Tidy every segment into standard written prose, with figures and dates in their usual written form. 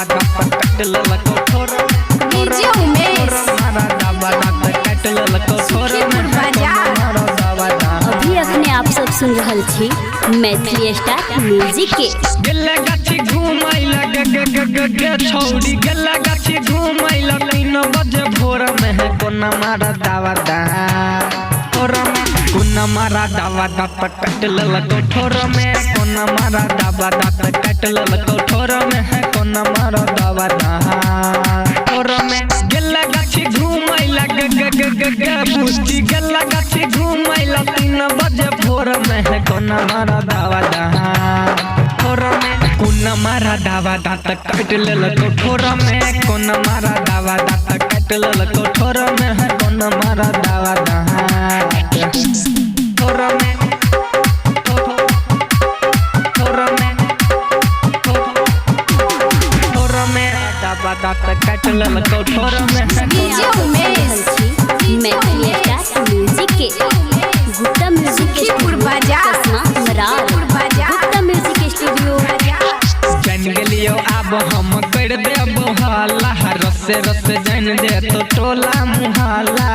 दावा दात कट ललको ठोर डीजे उमेश मारा दावा दात कट ललको ठोर अभी अखने आप सब सुन रहल छी मैथिली स्टार म्यूजिक के। गल्ला गाछी घूमै लगे गे छौड़ी गल्ला गाछी घूमै लगे 3 बजे भोर में है कोना मारा दावा दा ठोर में कोना मारा दावा दात कट ललको ठोर में कोना मारा दावा दात कट ललको ठोर में है कोना मारा दावा दा ठोर में गल्ला गाछी घूमै लगे गे बुच्ची गल्ला गाछी घूमै लगे 3 बजे भोर में है कोना मारा दावा दा ठोर में कोना मारा दावा दात कट ललको ठोर में कोना मारा दावा दात कट ललको ठोर में है कोना मारा दावा दा ठोर में दावा दात कट ललको ठोर में DJ Umesh Maithili star music के गुप्ता म्यूजिक सुखीपुर बाजार गुप्ता म्यूजिक स्टूडियो जान गेलियो अब हम कर देबो हाला रसे रसे जान दे तो टोला मुहाला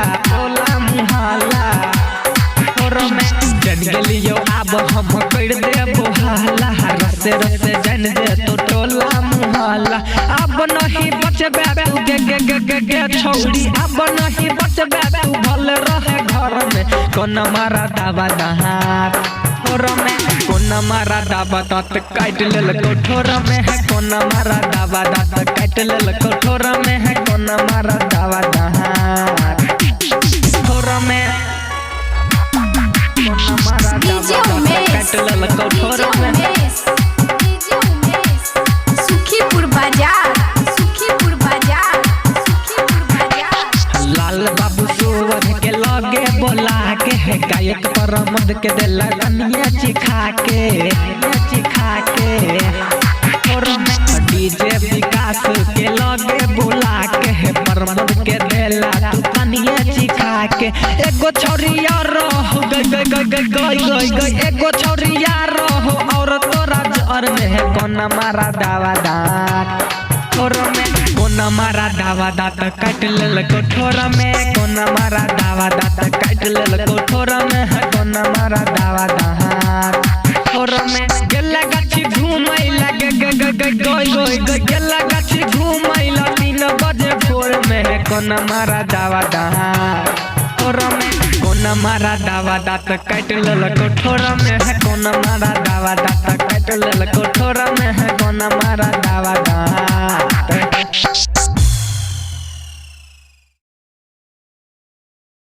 ठोर में जान गेलियो अब हम कर देबो हाला रसे रसे जान दे तो टोला मुहाला अब नहीं बचबे तू गे छौड़ी अब नहीं बचबे तू भल रहे घर में कोना मारा दावा दहार ठोर में कोना मारा दावा दात काट ललको ठोर में है कोना मारा दावा दात काट ललको ठोर में है कोना मारा दावा दहार ठोर में कोना मारा दावा दात काट ललको ठोर में सुखीपुर बाजार लाल बाबू सोवर के लगे बोला के है गायक परमद के दिला कनिया चिखा के ठोर में डीजे विकास के लगे बोला के है परमद के दिला तू कनिया चिखा के एगो छौरिया रहो गई एगो छौरिया रहो और तोरा जर में है कोना मारा दावा दात ठोर में कोना मारा दावा दात कट ललको ठोर में कोना मारा दावा दात कट ललको ठोर में है कोना मारा दावा दहार ठोर में गल्ला गाछी घूमै लगे गई गल्ला गाछी घूमै लगे 3 बजे भोर में है कोना मारा दावा दहार ठोर में कोना मारा दावा दात कट ललको ठोर में है कोना मारा दावा दात कट ललको ठोर में है कोना मारा